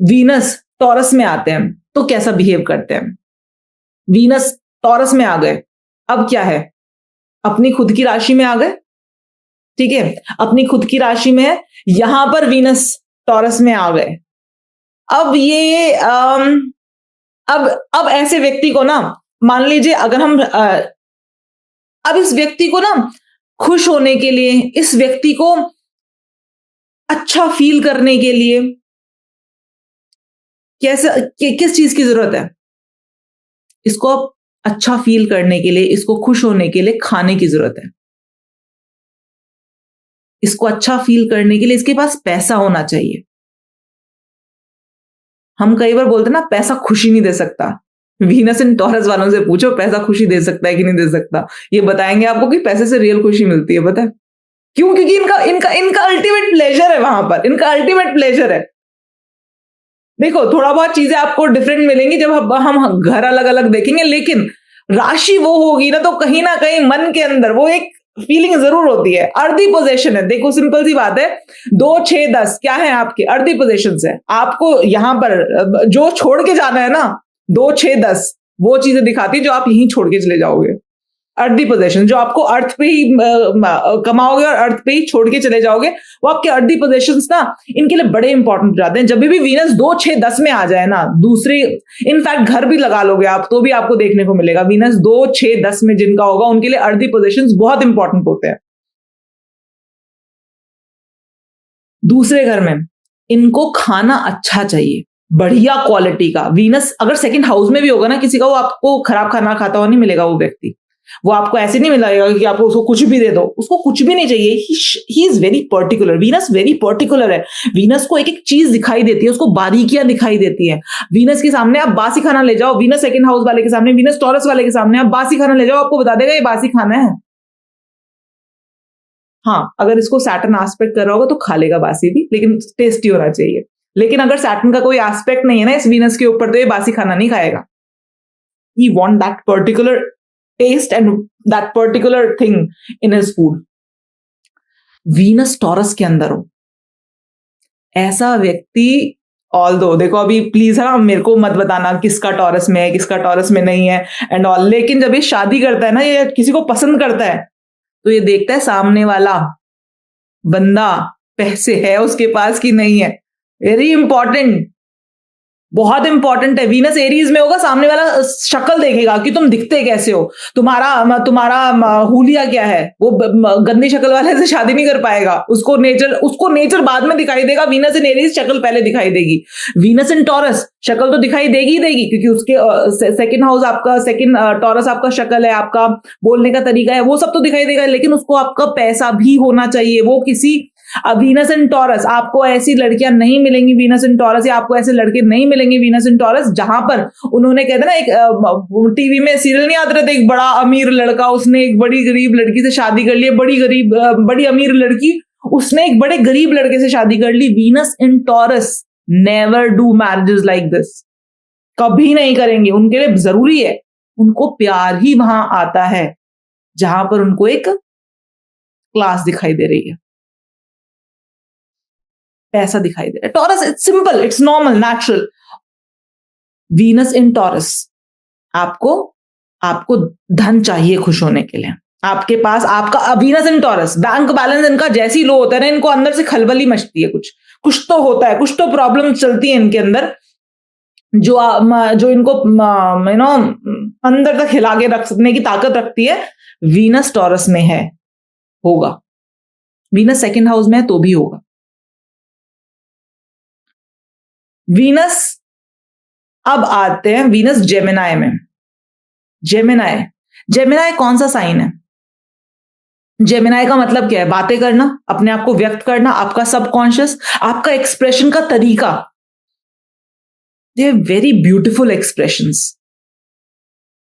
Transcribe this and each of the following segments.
Venus taurus में आते हैं तो कैसा बिहेव करते हैं। वीनस टॉरस में आ गए, अब क्या है, अपनी खुद की राशि में आ गए, ठीक है, अपनी खुद की राशि में है, यहां पर वीनस टॉरस में आ गए। अब ये अब ऐसे व्यक्ति को ना, मान लीजिए अगर हम अब इस व्यक्ति को ना खुश होने के लिए, इस व्यक्ति को अच्छा फील करने के लिए किस चीज की जरूरत है, इसको अच्छा फील करने के लिए, इसको खुश होने के लिए खाने की जरूरत है। इसको अच्छा फील करने के लिए इसके पास पैसा होना चाहिए। हम कई बार बोलते हैं ना पैसा खुशी नहीं दे सकता। वीनस इन टॉरस वालों से पूछो पैसा खुशी दे सकता है कि नहीं दे सकता। ये बताएंगे आपको कि पैसे से रियल खुशी मिलती है। पता है क्यों? क्योंकि इनका इनका इनका अल्टीमेट प्लेजर है, वहां पर इनका अल्टीमेट प्लेजर है। देखो थोड़ा बहुत चीजें आपको डिफरेंट मिलेंगी जब हम घर अलग अलग देखेंगे, लेकिन राशि वो होगी ना कहीं मन के अंदर वो एक फीलिंग जरूर होती है। अर्धी पोजीशन है, देखो सिंपल सी बात है, 2 6 10 क्या है आपके अर्धी पोजीशन है। आपको यहां पर जो छोड़ के जाना है ना, 2 6 10 वो चीजें दिखाती है जो आप यहीं छोड़ के चले जाओगे। अर्थ दी पोजेशन जो आपको अर्थ पे ही कमाओगे और अर्थ पे ही छोड़ के चले जाओगे, वो आपके अर्थ दी पोजेशंस ना इनके लिए बड़े इंपॉर्टेंट हो जाते हैं। जब भी वीनस 2 6 10 में आ जाए ना, दूसरे इनफैक्ट घर भी लगा लोगे आप तो भी आपको देखने को मिलेगा वीनस 2 6 10 में जिनका होगा उनके लिए अर्थ दी पोजेशंस बहुत इंपॉर्टेंट होते हैं। दूसरे घर में इनको खाना अच्छा चाहिए, बढ़िया क्वालिटी का। वीनस अगर सेकंड हाउस में भी होगा ना किसी का, वो आपको खराब खाना खाता हुआ नहीं मिलेगा। वो व्यक्ति वो आपको ऐसे नहीं मिलेगा कि आपको उसको कुछ भी दे दो, उसको कुछ भी नहीं चाहिए। He is very particular, Venus very particular है। वीनस को एक एक चीज दिखाई देती है, उसको बारीकियां दिखाई देती है। वीनस के सामने आप बासी खाना ले जाओ, वीनस सेकंड हाउस वाले के सामने, वीनस टॉरस वाले के सामने आप बासी खाना ले जाओ, आपको बता देगा ये बासी खाना है। हाँ, अगर इसको सैटर्न एस्पेक्ट कर रहा होगा तो खा लेगा बासी भी, लेकिन टेस्टी होना चाहिए। लेकिन अगर सैटर्न का कोई एस्पेक्ट नहीं है ना इस वीनस के ऊपर, तो ये बासी खाना नहीं खाएगा। He want that particular taste and that particular thing in his food. Venus taurus के अंदर हो ऐसा व्यक्ति, ऑल दो देखो अभी प्लीज है ना मेरे को मत बताना किसका टॉरस में है किसका टॉरस में नहीं है एंड ऑल, लेकिन जब ये शादी करता है ना, ये किसी को पसंद करता है, तो ये देखता है सामने वाला बंदा पैसे है उसके पास कि नहीं है। वेरी इंपॉर्टेंट, बहुत इंपॉर्टेंट है। वीनस एरीज में होगा, सामने वाला शक्ल देखेगा कि तुम दिखते कैसे हो, तुम्हारा हुलिया क्या है। वो गंदी शक्ल वाले से शादी नहीं कर पाएगा, उसको नेचर बाद में दिखाई देगा। वीनस इन एरीज शक्ल पहले दिखाई देगी। वीनस इन टॉरस शक्ल तो दिखाई देगी ही देगी, क्योंकि उसके सेकंड हाउस आपका, सेकंड टॉरस आपका शक्ल है, आपका बोलने का तरीका है, वो सब तो दिखाई देगा, लेकिन उसको आपका पैसा भी होना चाहिए। वो किसी वीनस इन टॉरस, आपको ऐसी लड़कियां नहीं मिलेंगी वीनस इन टॉरस, या आपको ऐसे लड़के नहीं मिलेंगे वीनस इन टॉरस जहां पर उन्होंने कहते ना, एक टीवी में सीरियल नहीं आते रहते, एक बड़ा अमीर लड़का उसने एक बड़ी गरीब लड़की से शादी कर ली, बड़ी अमीर लड़की उसने एक बड़े गरीब लड़के से शादी कर ली। Venus in Taurus never do marriages like this, कभी नहीं करेंगे। उनके लिए जरूरी है, उनको प्यार ही वहां आता है जहां पर उनको एक क्लास दिखाई दे रही है, पैसा दिखाई दे रहा है। Taurus it's simple, it's normal, natural. Venus in taurus, आपको धन चाहिए खुश होने के लिए। आपके पास आपका Venus in taurus, bank balance इनका जैसी लो होता है ना, इनको अंदर से खलबली मचती है, कुछ तो होता है, कुछ तो प्रॉब्लम चलती है इनके अंदर, जो इनको अंदर तक हिला के रखने की ताकत रखती है। वीनस टॉरस में है, होगा। वीनस सेकंड हाउस में है तो भी होगा। वीनस, अब आते हैं वीनस जेमिनाई में। जेमिनाई कौन सा साइन है? जेमिनाई का मतलब क्या है? बातें करना, अपने आप को व्यक्त करना, आपका सबकॉन्शियस, आपका एक्सप्रेशन का तरीका। They are very beautiful expressions.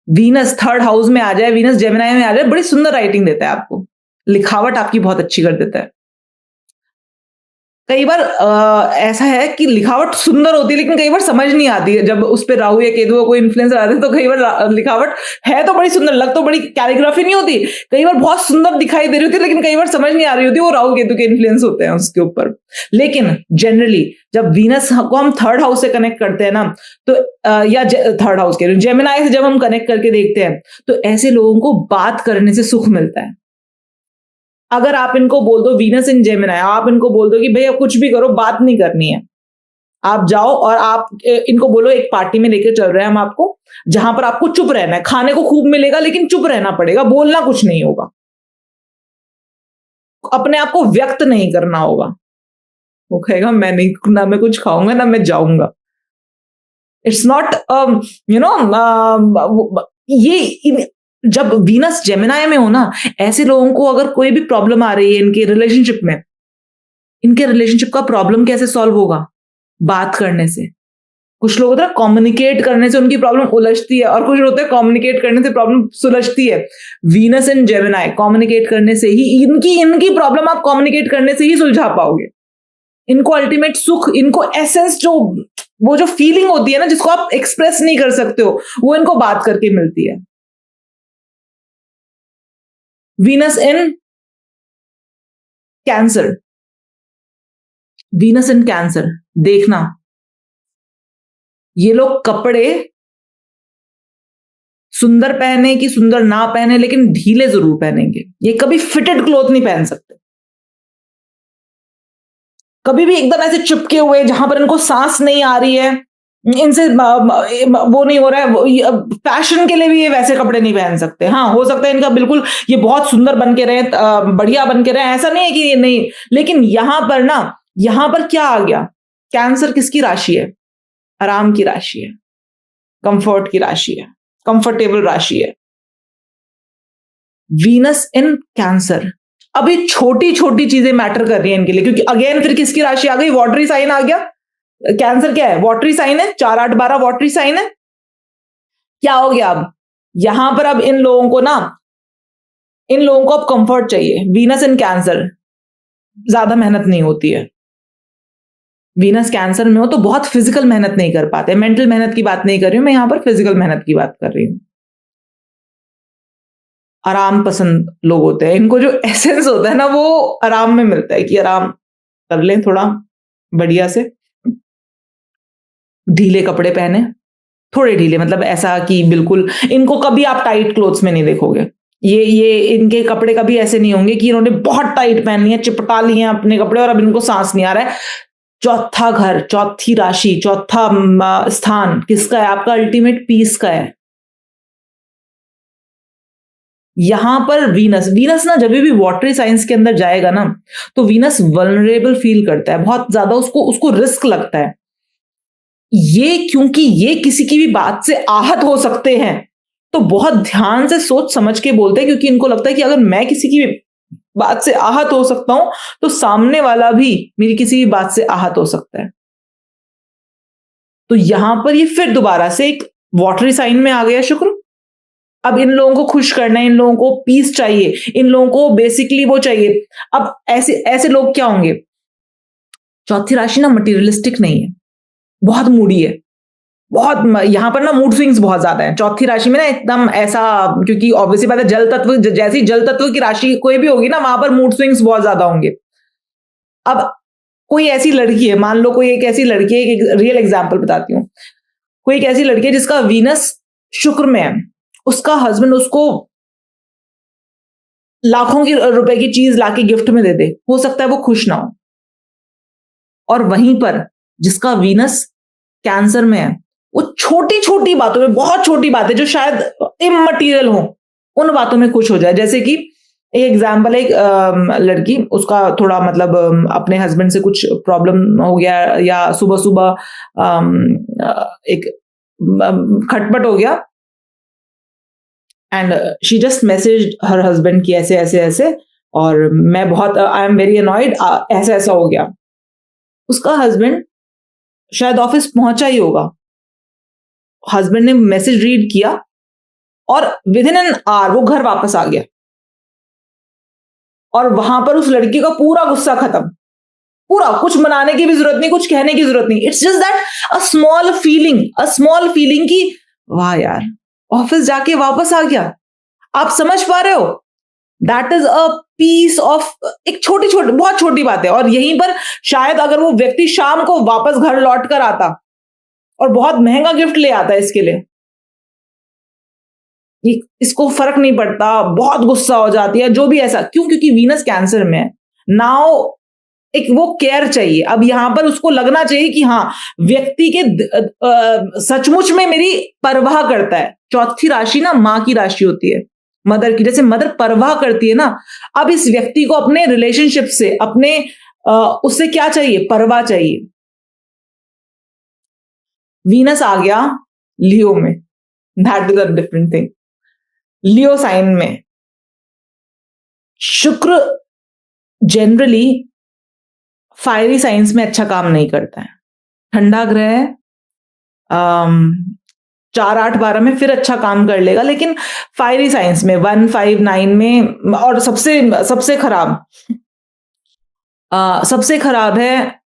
Venus third house में आ जाए, वीनस जेमिनाई में आ जाए, बड़ी सुंदर राइटिंग देता है आपको, लिखावट आपकी बहुत अच्छी कर देता है। कई बार ऐसा है कि लिखावट सुंदर होती है लेकिन कई बार समझ नहीं आती है। जब उस पे राहु या केतु का कोई इन्फ्लुएंसर आते हैं तो कई बार लिखावट है तो बड़ी सुंदर, लग तो बड़ी कैलीग्राफी नहीं होती, कई बार बहुत सुंदर दिखाई दे रही होती है लेकिन कई बार समझ नहीं आ रही होती, वो राहु केतु के इन्फ्लुएंस होते हैं उसके ऊपर। लेकिन जनरली जब वीनस को हम थर्ड हाउस से कनेक्ट करते हैं ना, तो या थर्ड हाउस के जेमिनाई से जब हम कनेक्ट करके देखते हैं तो ऐसे लोगों को बात करने से सुख मिलता है। अगर आप इनको बोल दो वीनस इन जेमिनी, आप इनको बोल दो कि भैया कुछ भी करो, बात नहीं करनी है, आप जाओ और आप इनको बोलो एक पार्टी में लेकर चल रहे हैं हम आपको, जहां पर आपको चुप रहना है, खाने को खूब मिलेगा लेकिन चुप रहना पड़ेगा, बोलना कुछ नहीं होगा, अपने आप को व्यक्त नहीं करना होगा। वो कहेगा मैं नहीं, ना मैं कुछ खाऊंगा ना मैं जाऊंगा। इट्स नॉट यू नो ये जब वीनस जेमिनाई में हो ना, ऐसे लोगों को अगर कोई भी प्रॉब्लम आ रही है इनके रिलेशनशिप में, इनके रिलेशनशिप का प्रॉब्लम कैसे सॉल्व होगा? बात करने से। कुछ लोग होते हैं कम्युनिकेट करने से उनकी प्रॉब्लम उलझती है, और कुछ होते हैं कम्युनिकेट करने से प्रॉब्लम सुलझती है। वीनस एंड जेमिनाई कम्युनिकेट करने से ही इनकी इनकी प्रॉब्लम आप कम्युनिकेट करने से ही सुलझा पाओगे। इनको अल्टीमेट सुख, इनको एसेंस, जो वो जो फीलिंग होती है ना जिसको आप एक्सप्रेस नहीं कर सकते हो, वो इनको बात करके मिलती है। वीनस इन कैंसर, वीनस इन कैंसर, देखना ये लोग कपड़े सुंदर पहने कि सुंदर ना पहने लेकिन ढीले जरूर पहनेंगे। ये कभी फिटेड क्लोथ नहीं पहन सकते, कभी भी एकदम ऐसे चिपके हुए जहां पर इनको सांस नहीं आ रही है, इनसे वो नहीं हो रहा है, फैशन के लिए भी ये वैसे कपड़े नहीं पहन सकते। हाँ, हो सकता है इनका बिल्कुल ये बहुत सुंदर बन के रहे, बढ़िया बन के रहे, ऐसा नहीं है कि ये नहीं, लेकिन यहां पर ना, यहां पर क्या आ गया? कैंसर किसकी राशि है? आराम की राशि है, कंफर्ट की राशि है, कंफर्टेबल राशि है। वीनस इन कैंसर, अभी छोटी छोटी चीजें मैटर कर रही हैं इनके लिए, क्योंकि अगेन फिर किसकी राशि आ गई? वाटरी साइन आ गया। कैंसर क्या है? वाटरी साइन है, 4 8 12 वाटरी साइन है। क्या हो गया अब? यहां पर अब इन लोगों को ना, इन लोगों को अब कंफर्ट चाहिए। वीनस इन कैंसर, ज्यादा मेहनत नहीं होती है। वीनस कैंसर में हो तो बहुत फिजिकल मेहनत नहीं कर पाते। मेंटल मेहनत की बात नहीं कर रही हूं मैं, यहां पर फिजिकल मेहनत की बात कर रही हूं। आराम पसंद लोग होते हैं, इनको जो एसेंस होता है ना वो आराम में मिलता है, कि आराम कर लें थोड़ा बढ़िया से, ढीले कपड़े पहने, थोड़े ढीले, मतलब ऐसा कि बिल्कुल इनको कभी आप टाइट क्लोथ्स में नहीं देखोगे। ये इनके कपड़े कभी ऐसे नहीं होंगे कि इन्होंने बहुत टाइट पहन लिए, चिपटा लिए हैं अपने कपड़े और अब इनको सांस नहीं आ रहा है। चौथा घर, चौथी राशि, चौथा स्थान किसका है? आपका अल्टीमेट पीस का है। यहां पर वीनस, वीनस ना जब भी वाटरी साइंस के अंदर जाएगा ना, तो वीनस वल्नरेबल फील करता है बहुत ज्यादा, उसको उसको रिस्क लगता है। ये क्योंकि ये किसी की भी बात से आहत हो सकते हैं, तो बहुत ध्यान से सोच समझ के बोलते हैं, क्योंकि इनको लगता है कि अगर मैं किसी की भी बात से आहत हो सकता हूं तो सामने वाला भी मेरी किसी भी बात से आहत हो सकता है। तो यहां पर ये फिर दोबारा से एक वाटरी साइन में आ गया शुक्र। अब इन लोगों को खुश करना है, इन लोगों को पीस चाहिए, इन लोगों को बेसिकली वो चाहिए। अब ऐसे ऐसे लोग क्या होंगे? चौथी राशि ना मटीरियलिस्टिक नहीं है, बहुत मूडी है, बहुत यहां पर ना मूड स्विंग्स बहुत ज्यादा है चौथी राशि में ना, एकदम ऐसा, क्योंकि ऑब्वियसली बात है जल तत्व, जैसी जल तत्व की राशि कोई भी होगी ना वहां पर मूड स्विंग्स बहुत ज्यादा होंगे। अब कोई ऐसी लड़की है, मान लो कोई एक ऐसी लड़की है, एक रियल एग्जांपल बताती हूँ, कोई एक ऐसी लड़की है जिसका वीनस शुक्र में है, उसका हस्बैंड उसको लाखों की रुपए की चीज लाके गिफ्ट में दे दे, हो सकता है वो खुश ना हो। और वहीं पर जिसका वीनस कैंसर में है, वो छोटी छोटी बातों में, बहुत छोटी बातें जो शायद इममटीरियल हो, उन बातों में खुश हो जाए। जैसे कि एक एग्जाम्पल है, एक लड़की, उसका थोड़ा मतलब अपने हस्बैंड से कुछ प्रॉब्लम हो गया, या सुबह सुबह एक खटपट हो गया, and she just message her husband की ऐसे ऐसे ऐसे, और मैं बहुत, आई एम वेरी अनॉयड, ऐसा ऐसा हो गया। उसका हस्बैंड शायद ऑफिस पहुंचा ही होगा, हस्बैंड ने मैसेज रीड किया और विद इन एन आवर वो घर वापस आ गया, और वहां पर उस लड़की का पूरा गुस्सा खत्म, पूरा, कुछ मनाने की भी जरूरत नहीं, कुछ कहने की जरूरत नहीं, it's just that a small feeling की वाह यार ऑफिस जाके वापस आ गया। आप समझ पा रहे हो? That is a piece of, एक छोटी छोटी बहुत छोटी बात है। और यहीं पर शायद अगर वो व्यक्ति शाम को वापस घर लौट कर आता और बहुत महंगा गिफ्ट ले आता है इसके लिए, इसको फर्क नहीं पड़ता, बहुत गुस्सा हो जाती है, जो भी ऐसा क्यों, क्योंकि वीनस कैंसर में है। नाउ एक वो केयर चाहिए। अब यहां पर उसको लगना चाहिए कि हाँ, व्यक्ति के सचमुच में मेरी परवाह करता है। चौथी राशि ना मां की राशि होती है, मदर की, जैसे मदर परवाह करती है ना। अब इस व्यक्ति को अपने रिलेशनशिप से, अपने उससे क्या चाहिए, परवाह चाहिए। वीनस आ गया लियो में, that is a different thing. Leo sign में शुक्र जनरली फायरी साइंस में अच्छा काम नहीं करता है। ठंडा ग्रह है, 4, 8, 12 में फिर अच्छा काम कर लेगा, लेकिन फायरी साइंस में 1, 5, 9 में, और सबसे खराब है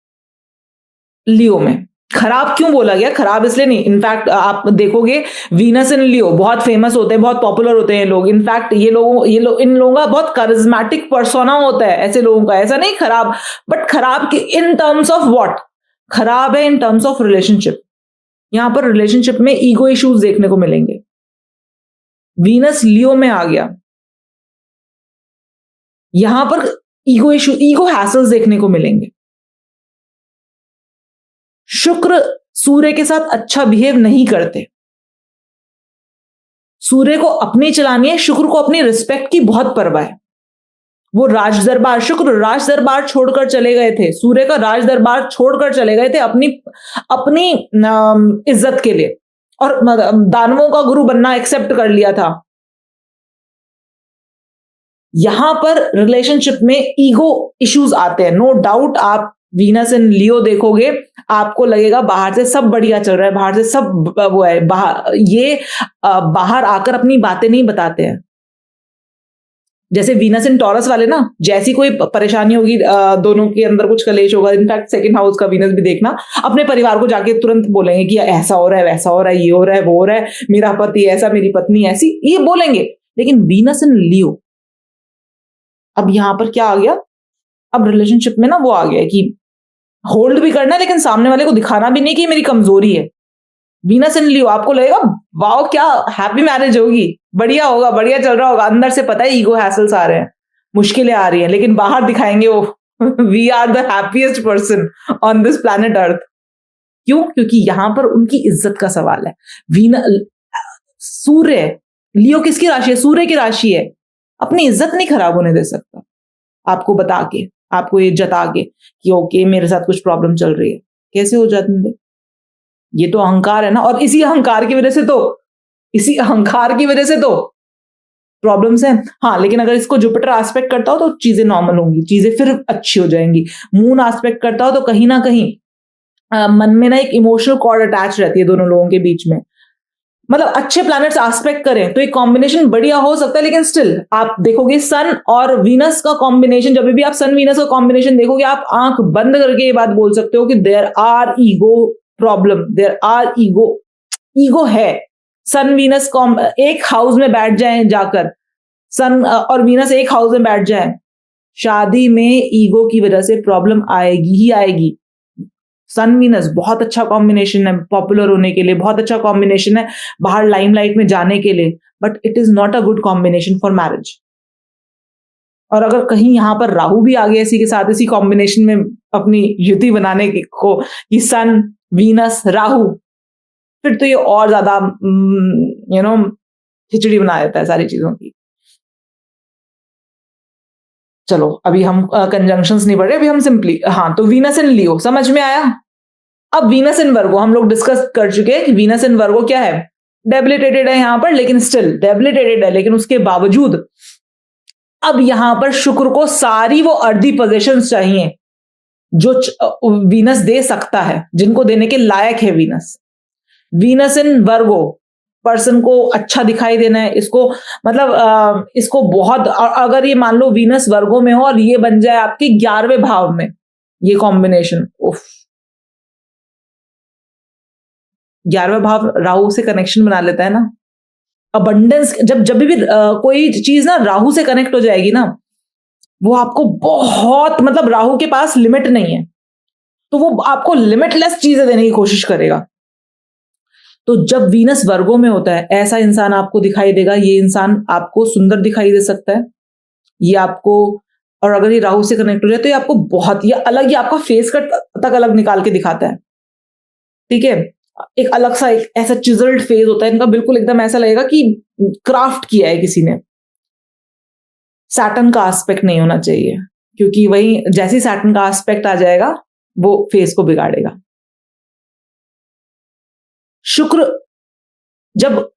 लियो में। खराब क्यों बोला गया? खराब इसलिए नहीं, इनफैक्ट आप देखोगे वीनस इन लियो बहुत फेमस होते हैं, बहुत पॉपुलर होते हैं लोग। इनफैक्ट इन लोगों का बहुत करिज्मेटिक पर्सोना होता है ऐसे लोगों का। ऐसा नहीं खराब, बट खराब की इन टर्म्स ऑफ व्हाट? खराब है इन टर्म्स ऑफ रिलेशनशिप। यहां पर रिलेशनशिप में ईगो इश्यूज देखने को मिलेंगे। वीनस लियो में आ गया, यहां पर ईगो हैसल्स देखने को मिलेंगे। शुक्र सूर्य के साथ अच्छा बिहेव नहीं करते। सूर्य को अपनी चलानी है, शुक्र को अपनी रिस्पेक्ट की बहुत परवाह है। वो शुक्र राज दरबार छोड़कर चले गए थे, सूर्य का राज दरबार छोड़कर चले गए थे अपनी अपनी इज्जत के लिए, और दानवों का गुरु बनना एक्सेप्ट कर लिया था। यहां पर रिलेशनशिप में ईगो इश्यूज आते हैं, नो डाउट। आप वीनस इन लियो देखोगे, आपको लगेगा बाहर से सब बढ़िया चल रहा है, बाहर से सब वो है, बाहर आकर अपनी बातें नहीं बताते हैं। जैसे वीनस इन टॉरस वाले ना, जैसी कोई परेशानी होगी, दोनों के अंदर कुछ कलेश होगा, इनफैक्ट सेकंड हाउस का वीनस भी देखना, अपने परिवार को जाके तुरंत बोलेंगे कि ऐसा हो रहा है, वैसा हो रहा है, ये हो रहा है, वो हो रहा है, मेरा पति ऐसा, मेरी पत्नी ऐसी, ये बोलेंगे। लेकिन वीनस इन लियो, अब यहां पर क्या आ गया? अब रिलेशनशिप में ना वो आ गया कि होल्ड भी करना है, लेकिन सामने वाले को दिखाना भी नहीं कि मेरी कमजोरी है। वीनस इन लियो, आपको लगेगा वाओ क्या हैप्पी मैरिज होगी, बढ़िया होगा, बढ़िया चल रहा होगा। अंदर से पता है ईगो हैसल्स आ रहे हैं, मुश्किलें आ रही हैं, लेकिन बाहर दिखाएंगे वो we are the happiest person on this planet earth. क्यों? क्योंकि यहां पर उनकी इज्जत का सवाल है। सूर्य, लियो किसकी राशि है? सूर्य की राशि है। अपनी इज्जत नहीं खराब होने दे सकता, आपको बता के, आपको ये जता के कि ओके मेरे साथ कुछ प्रॉब्लम चल रही है। कैसे हो जाते हैं? ये तो अहंकार है ना, और इसी अहंकार की वजह से तो प्रॉब्लम्स हैं। हाँ, लेकिन अगर इसको जुपिटर एस्पेक्ट करता हो तो चीजें नॉर्मल होंगी, चीजें फिर अच्छी हो जाएंगी। मून एस्पेक्ट करता हो तो कहीं ना कहीं मन में ना एक इमोशनल कॉर्ड अटैच रहती है दोनों लोगों के बीच में। मतलब अच्छे प्लैनेट्स एस्पेक्ट करें तो एक कॉम्बिनेशन बढ़िया हो सकता है, लेकिन स्टिल आप देखोगे सन और वीनस का कॉम्बिनेशन, जब भी आप सन वीनस का कॉम्बिनेशन देखोगे, आप आंख बंद करके ये बात बोल सकते हो कि there are ego problem, there are ego है। सन वीनस एक हाउस में बैठ जाए जाकर, सन और वीनस एक हाउस में बैठ जाए, शादी में ईगो की वजह से प्रॉब्लम आएगी ही आएगी। सन वीनस बहुत अच्छा कॉम्बिनेशन है पॉपुलर होने के लिए, बहुत अच्छा कॉम्बिनेशन है बाहर लाइमलाइट में जाने के लिए, but it is not a good combination for marriage. और अगर कहीं यहां पर राहु भी आ गया इसी के साथ, इसी कॉम्बिनेशन में अपनी युति बनाने को, कि सन वीनस राहु, फिर तो ये और ज्यादा खिचड़ी बना देता है सारी चीजों की। चलो अभी हम कंजंक्शंस नहीं पढ़ रहे, अभी हम सिंपली, हाँ, तो वीनस इन लियो समझ में आया। अब वीनस इन वर्गो हम लोग डिस्कस कर चुके हैं कि वीनस इन वर्गो क्या है, डेबिलिटेटेड है यहां पर, लेकिन स्टिल डेबिलिटेटेड है, लेकिन उसके बावजूद अब यहां पर शुक्र को सारी वो अर्धी पोजीशंस चाहिए जो वीनस दे सकता है, जिनको देने के लायक है वीनस। वीनस इन वर्गो पर्सन को अच्छा दिखाई देना है, इसको मतलब इसको बहुत, अगर ये मान लो वीनस वर्गो में हो और ये बन जाए आपके 11वें भाव में, ये कॉम्बिनेशन उफ। 11वां भाव राहु से कनेक्शन बना लेता है ना, अबंडेंस। जब भी कोई चीज ना राहु से कनेक्ट हो जाएगी ना, वो आपको बहुत, मतलब राहु के पास लिमिट नहीं है, तो वो आपको लिमिटलेस चीजें देने की कोशिश करेगा। तो जब वीनस वर्गों में होता है, ऐसा इंसान आपको दिखाई देगा। ये इंसान आपको सुंदर दिखाई दे सकता है, ये आपको, और अगर ये राहु से कनेक्ट हो जाए तो ये आपको बहुत, ये अलग, ये आपका फेस कट तक अलग निकाल के दिखाता है। ठीक है, एक अलग सा, एक ऐसा चिजल्ड फेस होता है इनका, बिल्कुल एकदम ऐसा लगेगा कि क्राफ्ट किया है किसी ने। सैटर्न का एस्पेक्ट नहीं होना चाहिए, क्योंकि वही जैसे सैटर्न का एस्पेक्ट आ जाएगा वो फेस को बिगाड़ेगा। शुक्र जब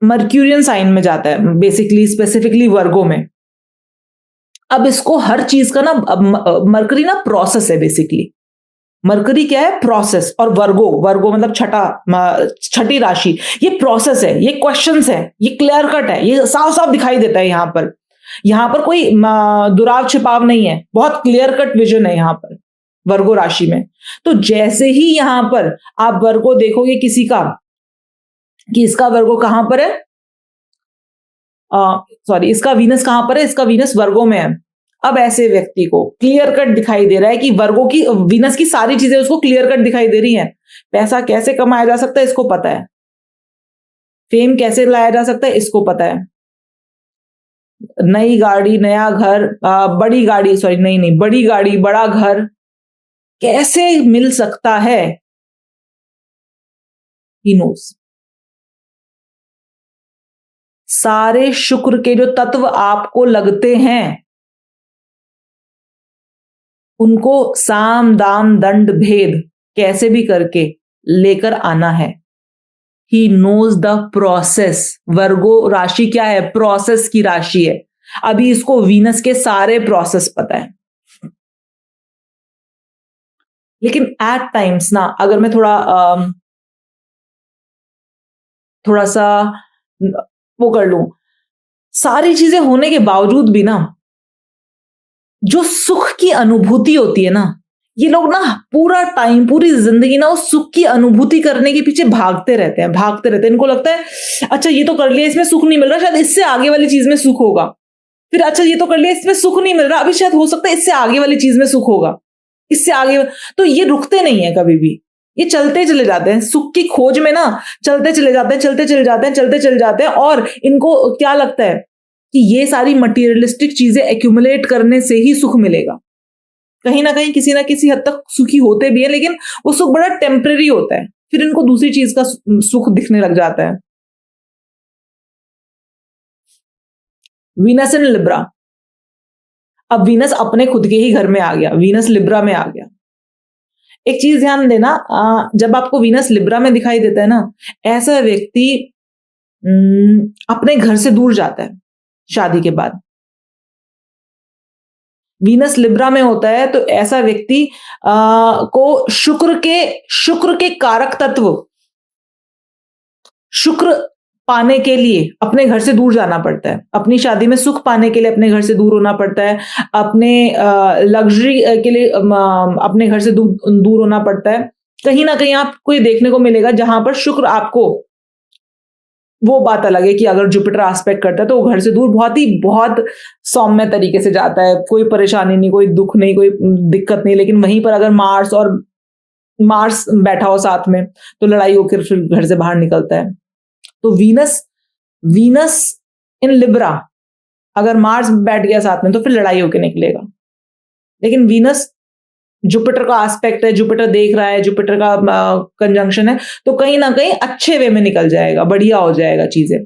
मर्क्यूरियन साइन में जाता है, बेसिकली स्पेसिफिकली वर्गो में, अब इसको हर चीज का ना, मरकरी ना प्रोसेस है बेसिकली। मरकरी क्या है? प्रोसेस। और वर्गो मतलब छठी राशि, ये प्रोसेस है, ये क्वेश्चंस है, ये क्लियर कट है, ये साफ साफ दिखाई देता है। यहां पर कोई दुराव छिपाव नहीं है, बहुत क्लियर कट विजन है यहां पर वर्गो राशि में। तो जैसे ही यहां पर आप वर्गो देखोगे किसी का, कि इसका वर्गो कहां पर है, सॉरी, इसका वीनस कहां पर है, इसका वीनस वर्गो में है। अब ऐसे व्यक्ति को क्लियर कट दिखाई दे रहा है कि वर्गो की, वीनस की सारी चीजें उसको क्लियर कट दिखाई दे रही हैं। पैसा कैसे कमाया जा सकता है इसको पता है, फेम कैसे लाया जा सकता है इसको पता है, नई गाड़ी, नया घर, बड़ी गाड़ी, सॉरी नहीं, बड़ी गाड़ी, बड़ा घर कैसे मिल सकता है, ही नोस। सारे शुक्र के जो तत्व आपको लगते हैं, उनको साम दाम दंड भेद कैसे भी करके लेकर आना है। He knows the process. Virgo राशि क्या है? प्रोसेस की राशि है। अभी इसको वीनस के सारे प्रोसेस पता है। लेकिन एट टाइम्स ना, अगर मैं थोड़ा सा वो कर लूं, सारी चीजें होने के बावजूद भी ना, जो सुख की अनुभूति होती है ना, ये लोग ना पूरा टाइम, पूरी जिंदगी ना उस सुख की अनुभूति करने के पीछे भागते रहते हैं। इनको लगता है अच्छा ये तो कर लिया, इसमें सुख नहीं मिल रहा, शायद इससे आगे वाली चीज में सुख होगा। फिर अच्छा ये तो कर लिया, इसमें सुख नहीं मिल रहा, अभी शायद हो सकता है इससे आगे वाली चीज में सुख होगा, इससे आगे। तो ये रुकते नहीं है कभी भी, ये चलते चले जाते हैं सुख की खोज में ना, चलते चले जाते हैं। और इनको क्या लगता है कि ये सारी मटीरियलिस्टिक चीजें एक्यूमुलेट करने से ही सुख मिलेगा। कहीं ना कहीं किसी ना किसी हद तक सुखी होते भी है, लेकिन वो सुख बड़ा टेम्परेरी होता है, फिर इनको दूसरी चीज का सुख दिखने लग जाता है। वीनस इन लिब्रा। अब वीनस अपने खुद के ही घर में आ गया, वीनस लिब्रा में आ गया। एक चीज ध्यान देना, जब आपको वीनस लिब्रा में दिखाई देता है ना, ऐसा व्यक्ति अपने घर से दूर जाता है शादी के बाद। वीनस लिब्रा में होता है तो ऐसा व्यक्ति को शुक्र के कारक तत्व, शुक्र पाने के लिए अपने घर से दूर जाना पड़ता है। अपनी शादी में सुख पाने के लिए अपने घर से दूर होना पड़ता है। अपने लग्जरी के लिए अपने घर से दूर होना पड़ता है। कहीं ना कहीं आपको ये देखने को मिलेगा जहां पर शुक्र आपको, वो बात अलग है कि अगर जुपिटर एस्पेक्ट करता है तो वो घर से दूर बहुत सौम्य तरीके से जाता है, कोई परेशानी नहीं, कोई दुख नहीं, कोई दिक्कत नहीं। लेकिन वहीं पर अगर मार्स बैठा हो साथ में तो लड़ाई होकर फिर घर से बाहर निकलता है। तो वीनस इन लिब्रा, अगर मार्स बैठ गया साथ में तो फिर लड़ाई होकर निकलेगा। लेकिन वीनस जुपिटर का एस्पेक्ट है, जुपिटर देख रहा है, जुपिटर का कंजंक्शन है, तो कहीं ना कहीं अच्छे वे में निकल जाएगा, बढ़िया हो जाएगा चीजें।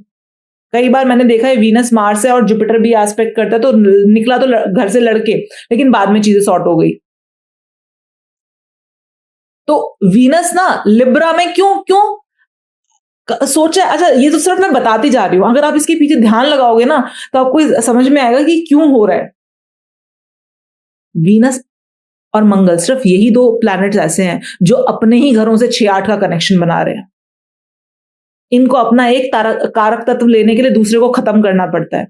कई बार मैंने देखा है वीनस मार्स है और जुपिटर भी एस्पेक्ट करता है, तो निकला तो घर से लड़के, लेकिन बाद में चीजें सॉर्ट हो गई। तो वीनस ना लिब्रा में क्यों सोचा, अच्छा ये तो सिर्फ मैं बताती जा रही हूं, अगर आप इसके पीछे ध्यान लगाओगे ना तो आपको समझ में आएगा कि क्यों हो रहा है। वीनस और मंगल, सिर्फ यही दो प्लैनेट्स ऐसे हैं जो अपने ही घरों से 6-8 का कनेक्शन बना रहे हैं। इनको अपना एक कारक तत्व लेने के लिए दूसरे को खत्म करना पड़ता है।